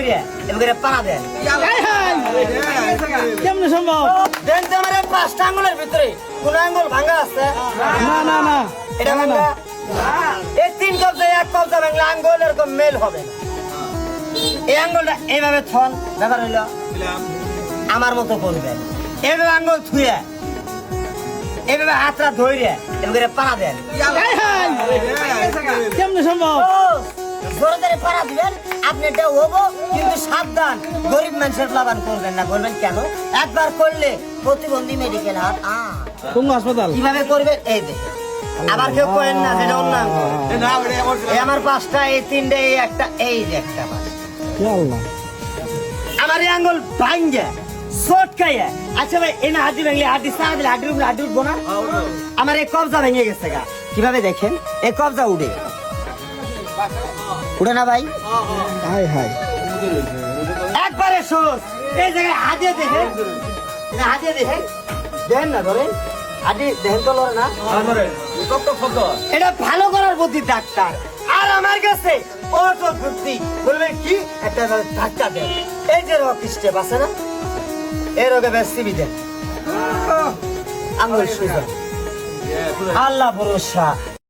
ধরে এবারে পাড়া দেন। কেমনে সম্ভব? দেন তো আমার 5টা আঙ্গুলের ভিতরে কোন আঙ্গুল ভাঙা আছে? না না না, এটা ভাঙা। এই 3 কবজা 1 কবজা ভাঙলে আঙ্গুল এরকম মেল হবে না। এই আঙ্গুলটা এইভাবে থন, ব্যাপার হইলো আমার মতো করবেন। এইভাবে আঙ্গুল থুয়ে এইভাবে হাতটা ধরে এবারে পাড়া দেন। কেমনে সম্ভব? জোরে ধরে পাড়া দিবেন, আপনি এটা হবো, কিন্তু সাবধান গরিব মানুষের প্লাবান করবেন না। করবেন কেন? একবার করলে প্রতিবন্ধী মেডিকেল হাত কোন হাসপাতাল? কিভাবে করবেন এই দেখে। আবার কেউ করেন না যেটা অন্য আঙ্গুল। এই আমার 5টা, এই 3টে, এই একটা, এই যে একটা পাঁচ। ইয়া আল্লাহ, আমার এই আঙ্গুল ভাঙ্গে চটকাইয়া। আচ্ছা ভাই, এনে হাড্ডি ভাঙলে হাড্ডি সারা দিলে হাড্ডির উপরে হাড্ডি উঠবো না? আমার এই কবজা ভেঙে গেছে গা। কিভাবে দেখেন? এই কবজা উঠে উঠে না ভাই? হাই হাই, একবারে সোজ এই জায়গায় হাতিয়ে দেখেন, হাতিয়ে দেখেন, দেখেন না ধরেন হাতি দেখেন তো লড়ে না। এটা ভালো করার বুদ্ধি ডাক্তার, আর আমার কাছে অটো বুদ্ধি। বলবেন কি? একটা ধাক্কা দেন, এই যে রক স্টেপ আছে না, এই রোগে বেশ সিবি দেন, আঙুল সুজা, আল্লাহ ভরসা।